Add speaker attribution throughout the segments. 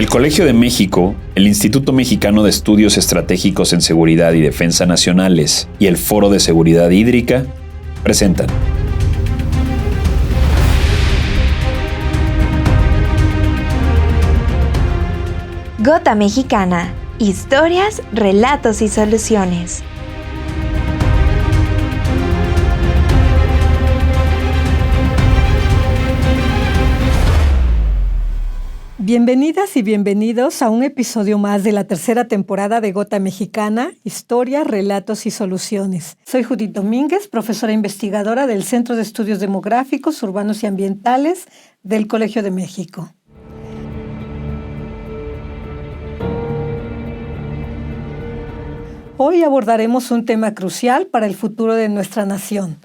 Speaker 1: El Colegio de México, el Instituto Mexicano de Estudios Estratégicos en Seguridad y Defensa Nacionales y el Foro de Seguridad Hídrica presentan
Speaker 2: Gota Mexicana, historias, relatos y soluciones.
Speaker 3: Bienvenidas y bienvenidos a un episodio más de la tercera temporada de Gota Mexicana, historias, relatos y soluciones. Soy Judith Domínguez, profesora investigadora del Centro de Estudios Demográficos, Urbanos y Ambientales del Colegio de México. Hoy abordaremos un tema crucial para el futuro de nuestra nación: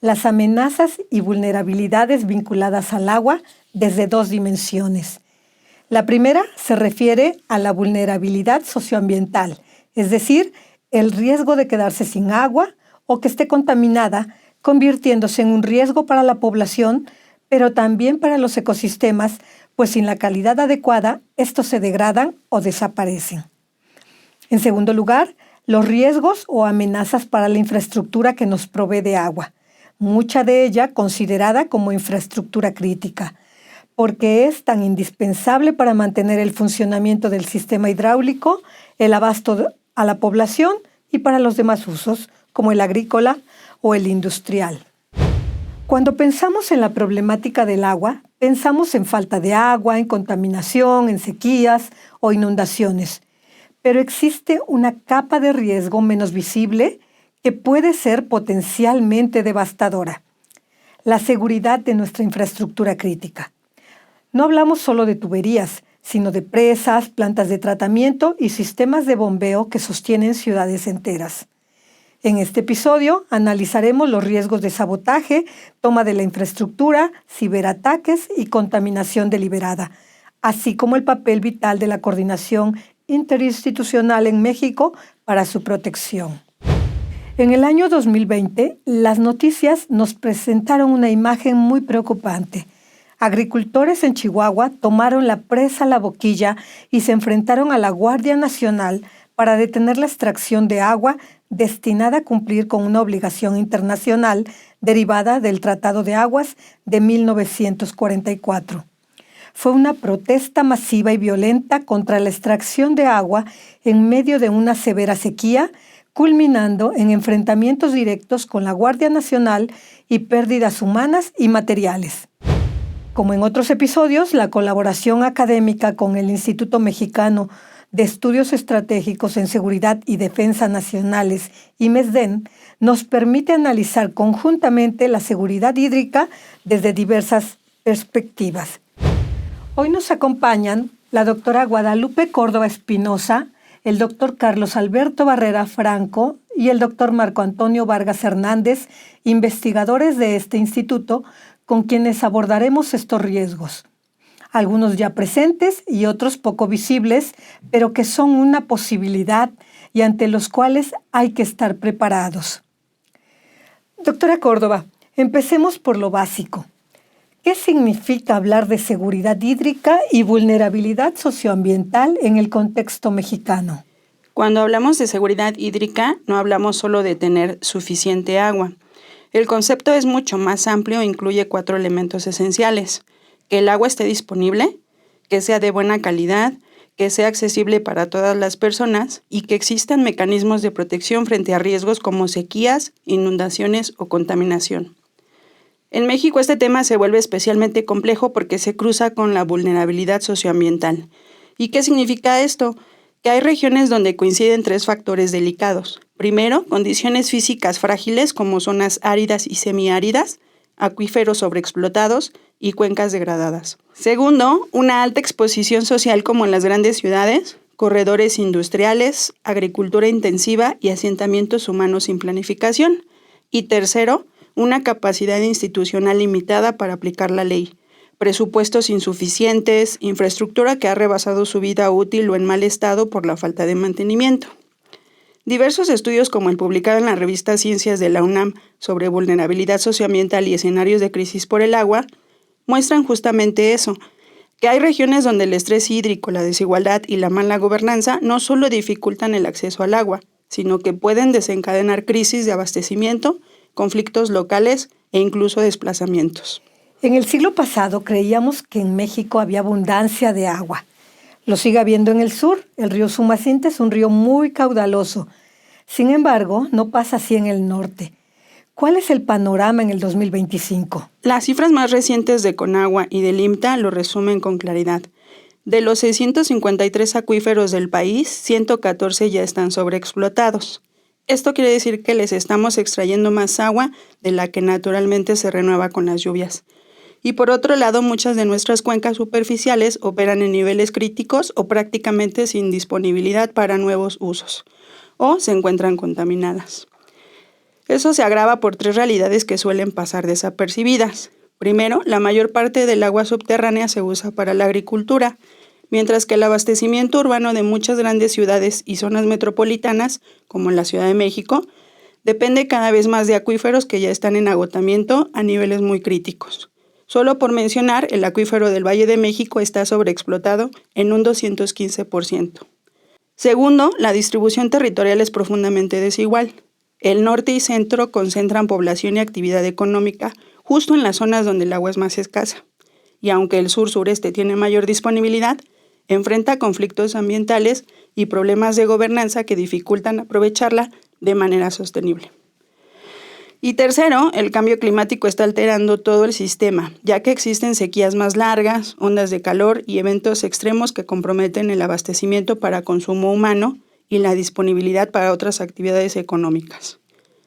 Speaker 3: las amenazas y vulnerabilidades vinculadas al agua desde dos dimensiones. La primera se refiere a la vulnerabilidad socioambiental, es decir, el riesgo de quedarse sin agua o que esté contaminada, convirtiéndose en un riesgo para la población, pero también para los ecosistemas, pues sin la calidad adecuada, estos se degradan o desaparecen. En segundo lugar, los riesgos o amenazas para la infraestructura que nos provee de agua, mucha de ella considerada como infraestructura crítica, porque es tan indispensable para mantener el funcionamiento del sistema hidráulico, el abasto a la población y para los demás usos, como el agrícola o el industrial. Cuando pensamos en la problemática del agua, pensamos en falta de agua, en contaminación, en sequías o inundaciones. Pero existe una capa de riesgo menos visible que puede ser potencialmente devastadora: la seguridad de nuestra infraestructura crítica. No hablamos solo de tuberías, sino de presas, plantas de tratamiento y sistemas de bombeo que sostienen ciudades enteras. En este episodio analizaremos los riesgos de sabotaje, toma de la infraestructura, ciberataques y contaminación deliberada, así como el papel vital de la coordinación interinstitucional en México para su protección. En el año 2020, las noticias nos presentaron una imagen muy preocupante. Agricultores en Chihuahua tomaron la presa La Boquilla y se enfrentaron a la Guardia Nacional para detener la extracción de agua destinada a cumplir con una obligación internacional derivada del Tratado de Aguas de 1944. Fue una protesta masiva y violenta contra la extracción de agua en medio de una severa sequía, culminando en enfrentamientos directos con la Guardia Nacional y pérdidas humanas y materiales. Como en otros episodios, la colaboración académica con el Instituto Mexicano de Estudios Estratégicos en Seguridad y Defensa Nacionales, IMESDEN, nos permite analizar conjuntamente la seguridad hídrica desde diversas perspectivas. Hoy nos acompañan la doctora Guadalupe Córdoba Espinosa, el doctor Carlos Alberto Barrera Franco y el doctor Marco Antonio Vargas Hernández, investigadores de este instituto, con quienes abordaremos estos riesgos, algunos ya presentes y otros poco visibles, pero que son una posibilidad y ante los cuales hay que estar preparados. Doctora Córdoba, empecemos por lo básico. ¿Qué significa hablar de seguridad hídrica y vulnerabilidad socioambiental en el contexto mexicano?
Speaker 4: Cuando hablamos de seguridad hídrica, no hablamos solo de tener suficiente agua. El concepto es mucho más amplio e incluye 4 elementos esenciales: que el agua esté disponible, que sea de buena calidad, que sea accesible para todas las personas y que existan mecanismos de protección frente a riesgos como sequías, inundaciones o contaminación. En México este tema se vuelve especialmente complejo porque se cruza con la vulnerabilidad socioambiental. ¿Y qué significa esto? Que hay regiones donde coinciden 3 factores delicados. Primero, condiciones físicas frágiles como zonas áridas y semiáridas, acuíferos sobreexplotados y cuencas degradadas. Segundo, una alta exposición social como en las grandes ciudades, corredores industriales, agricultura intensiva y asentamientos humanos sin planificación. Y tercero, una capacidad institucional limitada para aplicar la ley, presupuestos insuficientes, infraestructura que ha rebasado su vida útil o en mal estado por la falta de mantenimiento. Diversos estudios como el publicado en la revista Ciencias de la UNAM sobre vulnerabilidad socioambiental y escenarios de crisis por el agua muestran justamente eso, Que hay regiones donde el estrés hídrico, la desigualdad y la mala gobernanza no solo dificultan el acceso al agua, sino que pueden desencadenar crisis de abastecimiento, conflictos locales e incluso desplazamientos.
Speaker 3: En el siglo pasado creíamos que en México había abundancia de agua. Lo sigue habiendo en el sur. El río Sumacinta es un río muy caudaloso. Sin embargo, no pasa así en el norte. ¿Cuál es el panorama en el 2025?
Speaker 4: Las cifras más recientes de Conagua y del IMTA lo resumen con claridad. De los 653 acuíferos del país, 114 ya están sobreexplotados. Esto quiere decir que les estamos extrayendo más agua de la que naturalmente se renueva con las lluvias. Y por otro lado, muchas de nuestras cuencas superficiales operan en niveles críticos o prácticamente sin disponibilidad para nuevos usos, o se encuentran contaminadas. Eso se agrava por tres realidades que suelen pasar desapercibidas. Primero, la mayor parte del agua subterránea se usa para la agricultura, mientras que el abastecimiento urbano de muchas grandes ciudades y zonas metropolitanas, como la Ciudad de México, depende cada vez más de acuíferos que ya están en agotamiento a niveles muy críticos. Solo por mencionar, el acuífero del Valle de México está sobreexplotado en un 215%. Segundo, la distribución territorial es profundamente desigual. El norte y centro concentran población y actividad económica justo en las zonas donde el agua es más escasa. Y aunque el sur-sureste tiene mayor disponibilidad, enfrenta conflictos ambientales y problemas de gobernanza que dificultan aprovecharla de manera sostenible. Y tercero, el cambio climático está alterando todo el sistema, ya que existen sequías más largas, ondas de calor y eventos extremos que comprometen el abastecimiento para consumo humano y la disponibilidad para otras actividades económicas.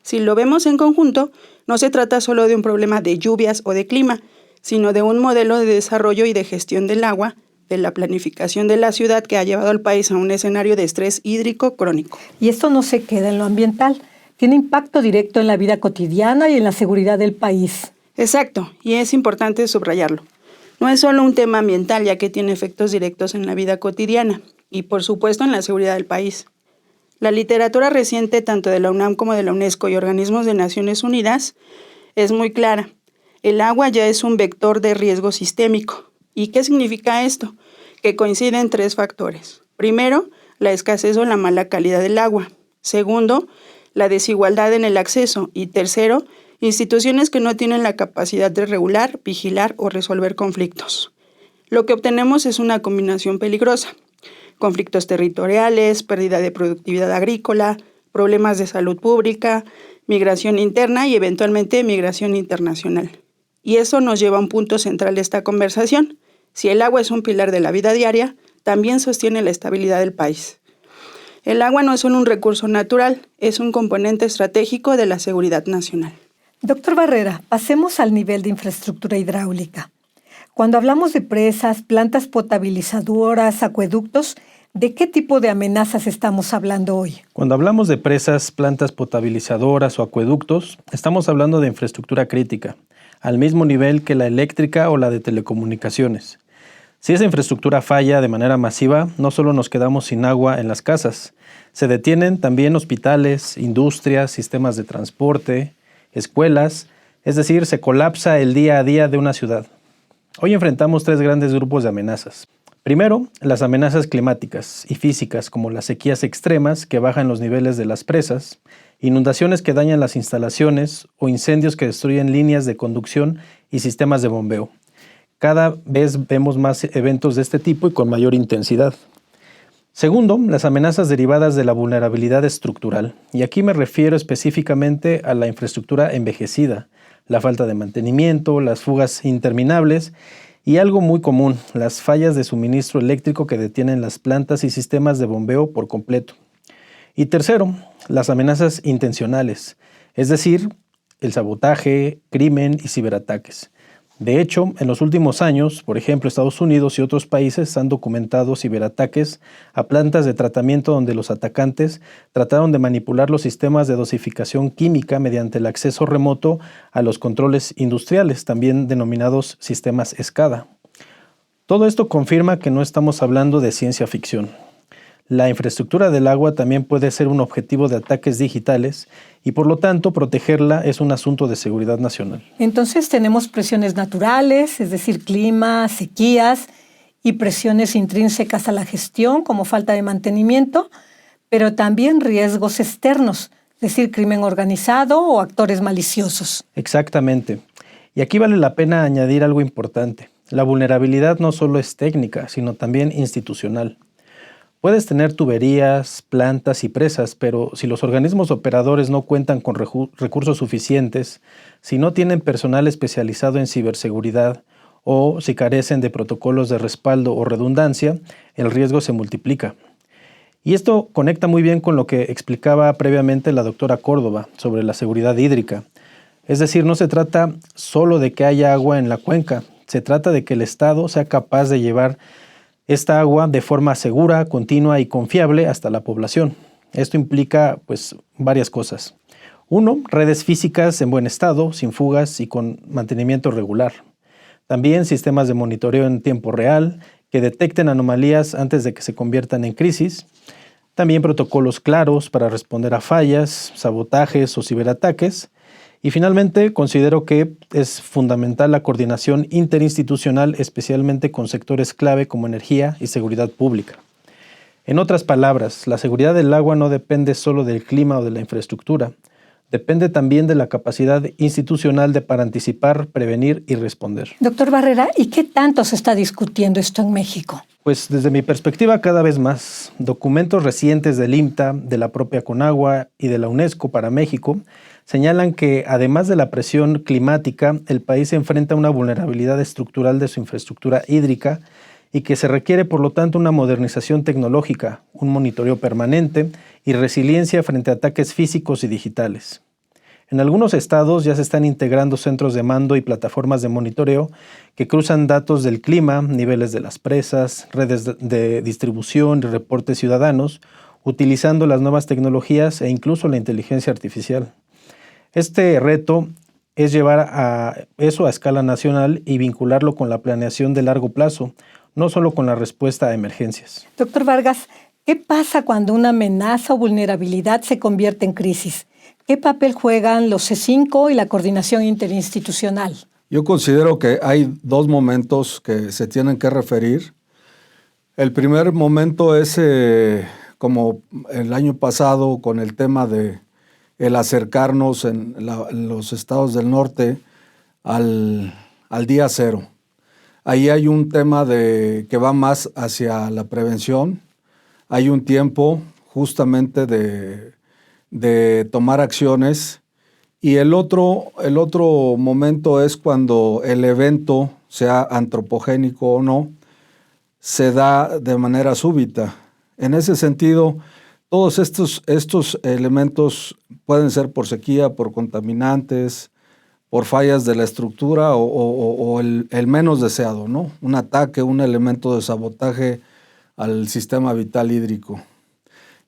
Speaker 4: Si lo vemos en conjunto, no se trata solo de un problema de lluvias o de clima, sino de un modelo de desarrollo y de gestión del agua, de la planificación de la ciudad que ha llevado al país a un escenario de estrés hídrico crónico.
Speaker 3: Y esto no se queda en lo ambiental. Tiene impacto directo en la vida cotidiana y en la seguridad del país.
Speaker 4: Exacto, y es importante subrayarlo. No es solo un tema ambiental, ya que tiene efectos directos en la vida cotidiana y, por supuesto, en la seguridad del país. La literatura reciente, tanto de la UNAM como de la UNESCO y organismos de Naciones Unidas, es muy clara. El agua ya es un vector de riesgo sistémico. ¿Y qué significa esto? Que coinciden tres factores. Primero, la escasez o la mala calidad del agua. Segundo, la desigualdad en el acceso. Y tercero, instituciones que no tienen la capacidad de regular, vigilar o resolver conflictos. Lo que obtenemos es una combinación peligrosa. Conflictos territoriales, pérdida de productividad agrícola, problemas de salud pública, migración interna y eventualmente migración internacional. Y eso nos lleva a un punto central de esta conversación. Si el agua es un pilar de la vida diaria, también sostiene la estabilidad del país. El agua no es solo un recurso natural, es un componente estratégico de la seguridad nacional.
Speaker 3: Doctor Barrera, pasemos al nivel de infraestructura hidráulica. Cuando hablamos de presas, plantas potabilizadoras, acueductos, ¿de qué tipo de amenazas estamos hablando hoy?
Speaker 5: Cuando hablamos de presas, plantas potabilizadoras o acueductos, estamos hablando de infraestructura crítica, al mismo nivel que la eléctrica o la de telecomunicaciones. Si esa infraestructura falla de manera masiva, no solo nos quedamos sin agua en las casas, se detienen también hospitales, industrias, sistemas de transporte, escuelas, es decir, se colapsa el día a día de una ciudad. Hoy enfrentamos tres grandes grupos de amenazas. Primero, las amenazas climáticas y físicas, como las sequías extremas que bajan los niveles de las presas, inundaciones que dañan las instalaciones o incendios que destruyen líneas de conducción y sistemas de bombeo. Cada vez vemos más eventos de este tipo y con mayor intensidad. Segundo, las amenazas derivadas de la vulnerabilidad estructural. Y aquí me refiero específicamente a la infraestructura envejecida, la falta de mantenimiento, las fugas interminables y algo muy común, las fallas de suministro eléctrico que detienen las plantas y sistemas de bombeo por completo. Y tercero, las amenazas intencionales, es decir, el sabotaje, crimen y ciberataques. De hecho, en los últimos años, por ejemplo, Estados Unidos y otros países han documentado ciberataques a plantas de tratamiento donde los atacantes trataron de manipular los sistemas de dosificación química mediante el acceso remoto a los controles industriales, también denominados sistemas SCADA. Todo esto confirma que no estamos hablando de ciencia ficción. La infraestructura del agua también puede ser un objetivo de ataques digitales y por lo tanto protegerla es un asunto de seguridad nacional.
Speaker 3: Entonces tenemos presiones naturales, es decir, clima, sequías, y presiones intrínsecas a la gestión, como falta de mantenimiento, pero también riesgos externos, es decir, crimen organizado o actores maliciosos.
Speaker 5: Exactamente. Y aquí vale la pena añadir algo importante. La vulnerabilidad no solo es técnica, sino también institucional. Puedes tener tuberías, plantas y presas, pero si los organismos operadores no cuentan con recursos suficientes, si no tienen personal especializado en ciberseguridad o si carecen de protocolos de respaldo o redundancia, el riesgo se multiplica. Y esto conecta muy bien con lo que explicaba previamente la doctora Córdoba sobre la seguridad hídrica. Es decir, no se trata solo de que haya agua en la cuenca, se trata de que el Estado sea capaz de llevar esta agua de forma segura, continua y confiable hasta la población. Esto implica varias cosas. 1, redes físicas en buen estado, sin fugas y con mantenimiento regular. También sistemas de monitoreo en tiempo real que detecten anomalías antes de que se conviertan en crisis. También protocolos claros para responder a fallas, sabotajes o ciberataques. Y finalmente, considero que es fundamental la coordinación interinstitucional, especialmente con sectores clave como energía y seguridad pública. En otras palabras, la seguridad del agua no depende solo del clima o de la infraestructura, depende también de la capacidad institucional para anticipar, prevenir y responder.
Speaker 3: Doctor Barrera, ¿y qué tanto se está discutiendo esto en México?
Speaker 5: Pues desde mi perspectiva cada vez más. Documentos recientes del IMTA, de la propia Conagua y de la UNESCO para México señalan que, además de la presión climática, el país enfrenta una vulnerabilidad estructural de su infraestructura hídrica y que se requiere, por lo tanto, una modernización tecnológica, un monitoreo permanente y resiliencia frente a ataques físicos y digitales. En algunos estados ya se están integrando centros de mando y plataformas de monitoreo que cruzan datos del clima, niveles de las presas, redes de distribución y reportes ciudadanos, utilizando las nuevas tecnologías e incluso la inteligencia artificial. Este reto es llevar eso a escala nacional y vincularlo con la planeación de largo plazo, no solo con la respuesta a emergencias.
Speaker 3: Doctor Vargas, ¿qué pasa cuando una amenaza o vulnerabilidad se convierte en crisis? ¿Qué papel juegan los C5 y la coordinación interinstitucional?
Speaker 6: Yo considero que hay 2 momentos que se tienen que referir. El primer momento es como el año pasado con el tema de el acercarnos en los estados del norte al día cero. Ahí hay un tema que va más hacia la prevención. Hay un tiempo justamente de tomar acciones. Y el otro momento es cuando el evento, sea antropogénico o no, se da de manera súbita. En ese sentido, todos estos elementos pueden ser por sequía, por contaminantes, por fallas de la estructura o el menos deseado, ¿no? Un ataque, un elemento de sabotaje al sistema vital hídrico.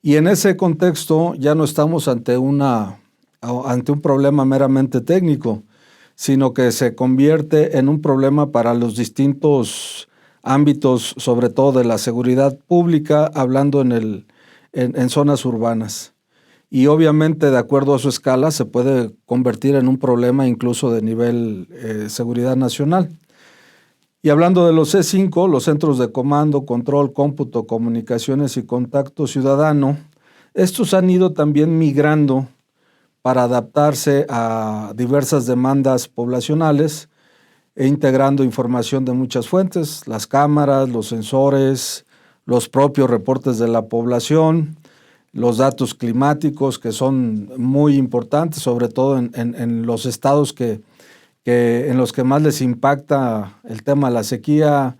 Speaker 6: Y en ese contexto ya no estamos ante un problema meramente técnico, sino que se convierte en un problema para los distintos ámbitos, sobre todo de la seguridad pública, hablando en zonas urbanas. Y obviamente, de acuerdo a su escala, se puede convertir en un problema incluso de nivel seguridad nacional. Y hablando de los C5, los centros de comando, control, cómputo, comunicaciones y contacto ciudadano, estos han ido también migrando para adaptarse a diversas demandas poblacionales e integrando información de muchas fuentes, las cámaras, los sensores, los propios reportes de la población, los datos climáticos que son muy importantes, sobre todo en los estados en los que más les impacta el tema de la sequía,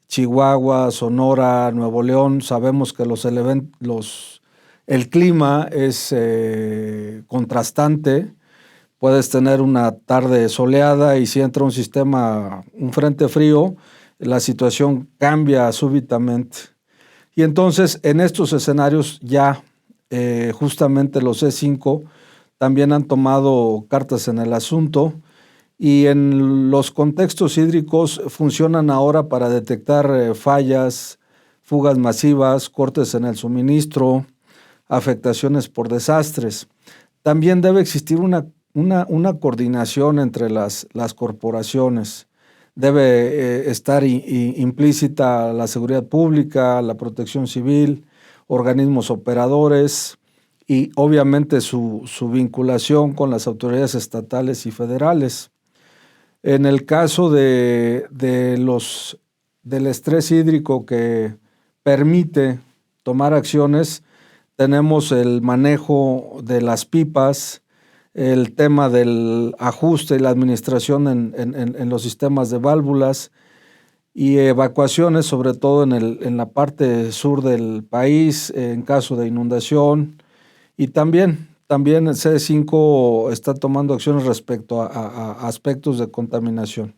Speaker 6: Chihuahua, Sonora, Nuevo León. Sabemos que el clima es contrastante. Puedes tener una tarde soleada y si entra un frente frío, la situación cambia súbitamente. Y entonces en estos escenarios ya justamente los C5 también han tomado cartas en el asunto y en los contextos hídricos funcionan ahora para detectar fallas, fugas masivas, cortes en el suministro, afectaciones por desastres. También debe existir una coordinación entre las corporaciones. debe estar implícita la seguridad pública, la protección civil, organismos operadores y obviamente su vinculación con las autoridades estatales y federales. En el caso del estrés hídrico que permite tomar acciones, tenemos el manejo de las pipas, el tema del ajuste y la administración en los sistemas de válvulas y evacuaciones, sobre todo en la parte sur del país, en caso de inundación. Y también el C5 está tomando acciones respecto a aspectos de contaminación.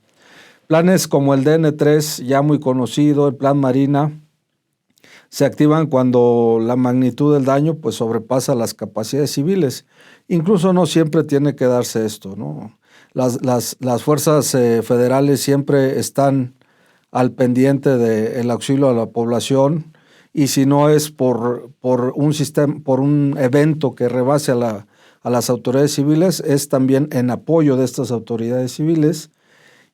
Speaker 6: Planes como el DN3, ya muy conocido, el Plan Marina, se activan cuando la magnitud del daño pues sobrepasa las capacidades civiles. Incluso no siempre tiene que darse esto, ¿no? Las fuerzas federales siempre están al pendiente del auxilio a la población, y si no es por un evento que rebase a las autoridades civiles, es también en apoyo de estas autoridades civiles.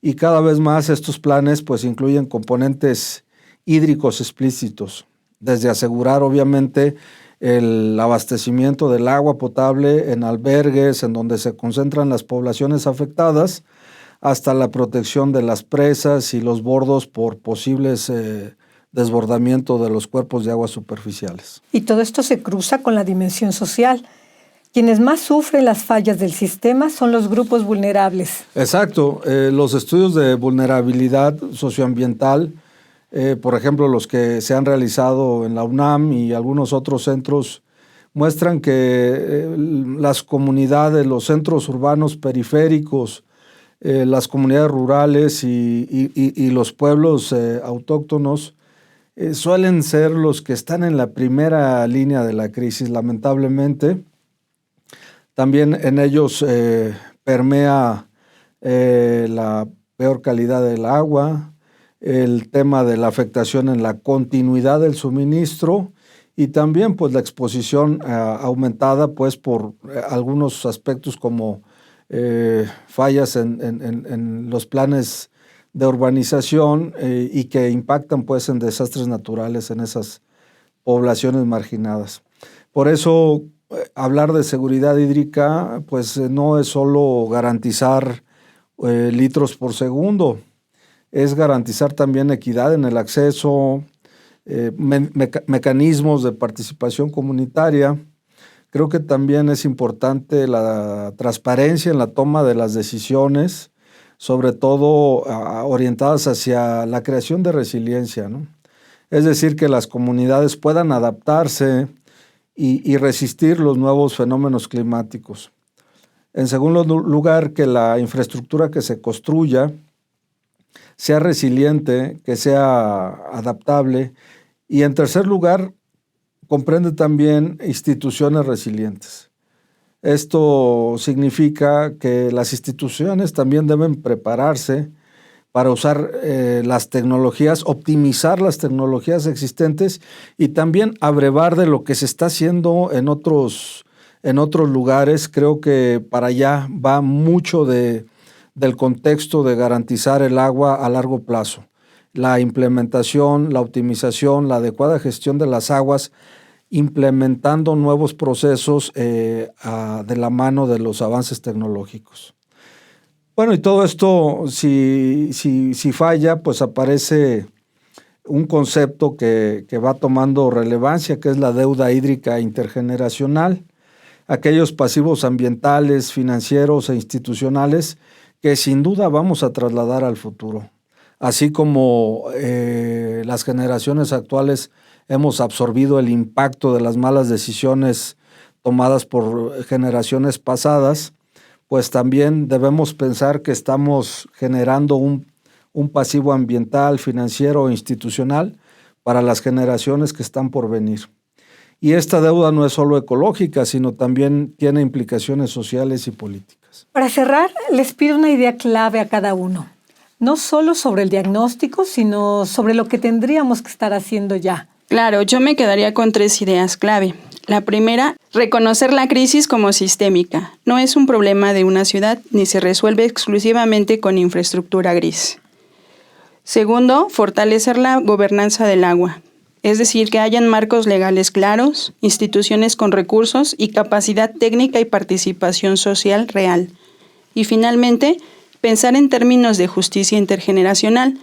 Speaker 6: Y cada vez más estos planes pues incluyen componentes hídricos explícitos, desde asegurar obviamente el abastecimiento del agua potable en albergues en donde se concentran las poblaciones afectadas, hasta la protección de las presas y los bordos por posibles desbordamiento de los cuerpos de agua superficiales.
Speaker 3: Y todo esto se cruza con la dimensión social. Quienes más sufren las fallas del sistema son los grupos vulnerables.
Speaker 6: Exacto. Los estudios de vulnerabilidad socioambiental, por ejemplo, los que se han realizado en la UNAM y algunos otros centros, muestran que las comunidades, los centros urbanos periféricos, las comunidades rurales y los pueblos autóctonos suelen ser los que están en la primera línea de la crisis, lamentablemente. También en ellos permea la peor calidad del agua, el tema de la afectación en la continuidad del suministro y también pues la exposición aumentada pues por algunos aspectos como fallas en los planes de urbanización y que impactan pues en desastres naturales en esas poblaciones marginadas. Por eso hablar de seguridad hídrica pues no es solo garantizar litros por segundo, es garantizar también equidad en el acceso, mecanismos de participación comunitaria. Creo que también es importante la transparencia en la toma de las decisiones, sobre todo orientadas hacia la creación de resiliencia, ¿no? Es decir, que las comunidades puedan adaptarse y resistir los nuevos fenómenos climáticos. En segundo lugar, que la infraestructura que se construya sea resiliente, que sea adaptable. Y en tercer lugar, comprende también instituciones resilientes. Esto significa que las instituciones también deben prepararse para usar las tecnologías, optimizar las tecnologías existentes y también abrevar de lo que se está haciendo en otros lugares. Creo que para allá va mucho del contexto de garantizar el agua a largo plazo. La implementación, la optimización, la adecuada gestión de las aguas, implementando nuevos procesos de la mano de los avances tecnológicos. Bueno, y todo esto, si falla, pues aparece un concepto que va tomando relevancia, que es la deuda hídrica intergeneracional, aquellos pasivos ambientales, financieros e institucionales que sin duda vamos a trasladar al futuro. Así como las generaciones actuales hemos absorbido el impacto de las malas decisiones tomadas por generaciones pasadas, pues también debemos pensar que estamos generando un pasivo ambiental, financiero e institucional para las generaciones que están por venir. Y esta deuda no es solo ecológica, sino también tiene implicaciones sociales y políticas.
Speaker 3: Para cerrar, les pido una idea clave a cada uno. No solo sobre el diagnóstico, sino sobre lo que tendríamos que estar haciendo ya.
Speaker 4: Claro, yo me quedaría con 3 ideas clave. La primera, reconocer la crisis como sistémica. No es un problema de una ciudad, ni se resuelve exclusivamente con infraestructura gris. Segundo, fortalecer la gobernanza del agua, es decir, que hayan marcos legales claros, instituciones con recursos y capacidad técnica y participación social real. Y finalmente, pensar en términos de justicia intergeneracional.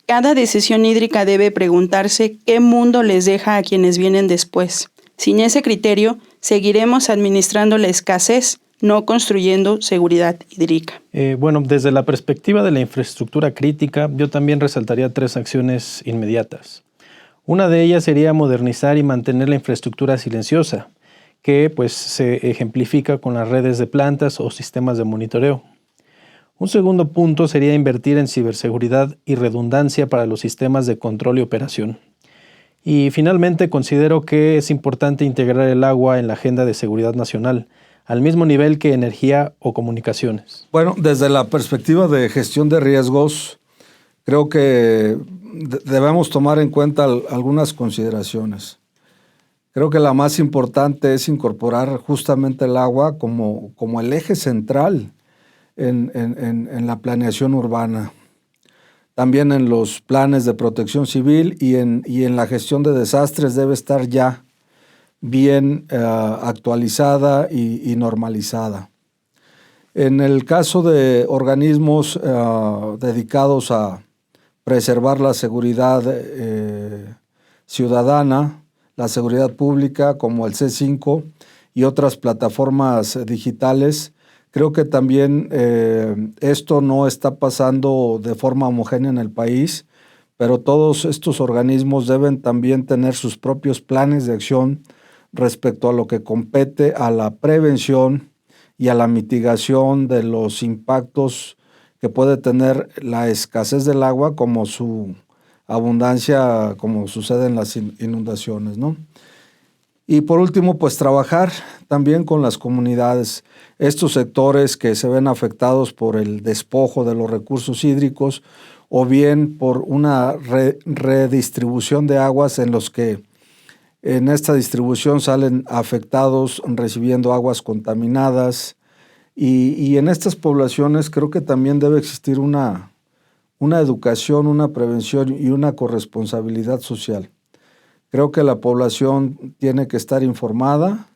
Speaker 4: Cada decisión hídrica debe preguntarse qué mundo les deja a quienes vienen después. Sin ese criterio, seguiremos administrando la escasez, no construyendo seguridad hídrica.
Speaker 5: Desde la perspectiva de la infraestructura crítica, yo también resaltaría 3 acciones inmediatas. Una de ellas sería modernizar y mantener la infraestructura silenciosa, que se ejemplifica con las redes de plantas o sistemas de monitoreo. Un segundo punto sería invertir en ciberseguridad y redundancia para los sistemas de control y operación. Y finalmente considero que es importante integrar el agua en la agenda de seguridad nacional, al mismo nivel que energía o comunicaciones.
Speaker 6: Bueno, desde la perspectiva de gestión de riesgos, creo que debemos tomar en cuenta algunas consideraciones. Creo que la más importante es incorporar justamente el agua como el eje central en la planeación urbana. También en los planes de protección civil y en la gestión de desastres debe estar ya bien actualizada y normalizada. En el caso de organismos dedicados a preservar la seguridad ciudadana, la seguridad pública, como el C5 y otras plataformas digitales, creo que también esto no está pasando de forma homogénea en el país, pero todos estos organismos deben también tener sus propios planes de acción respecto a lo que compete a la prevención y a la mitigación de los impactos que puede tener la escasez del agua como su abundancia, como sucede en las inundaciones, ¿no? Y por último, trabajar también con las comunidades, estos sectores que se ven afectados por el despojo de los recursos hídricos o bien por una redistribución de aguas en los que en esta distribución salen afectados recibiendo aguas contaminadas y en estas poblaciones creo que también debe existir una educación, una prevención y una corresponsabilidad social. Creo que la población tiene que estar informada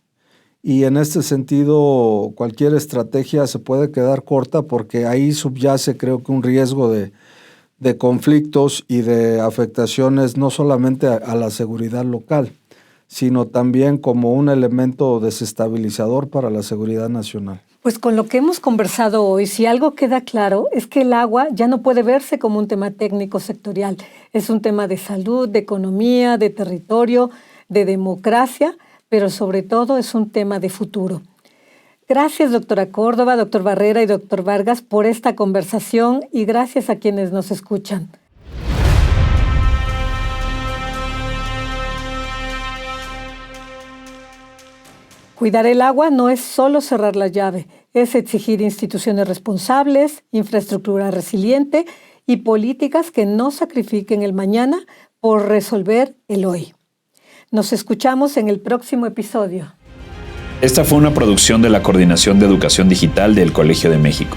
Speaker 6: y en este sentido cualquier estrategia se puede quedar corta porque ahí subyace creo que un riesgo de conflictos y de afectaciones no solamente a la seguridad local, sino también como un elemento desestabilizador para la seguridad nacional.
Speaker 3: Pues con lo que hemos conversado hoy, si algo queda claro es que el agua ya no puede verse como un tema técnico sectorial. Es un tema de salud, de economía, de territorio, de democracia, pero sobre todo es un tema de futuro. Gracias, doctora Córdoba, doctor Barrera y doctor Vargas, por esta conversación y gracias a quienes nos escuchan. Cuidar el agua no es solo cerrar la llave, es exigir instituciones responsables, infraestructura resiliente y políticas que no sacrifiquen el mañana por resolver el hoy. Nos escuchamos en el próximo episodio.
Speaker 1: Esta fue una producción de la Coordinación de Educación Digital del Colegio de México.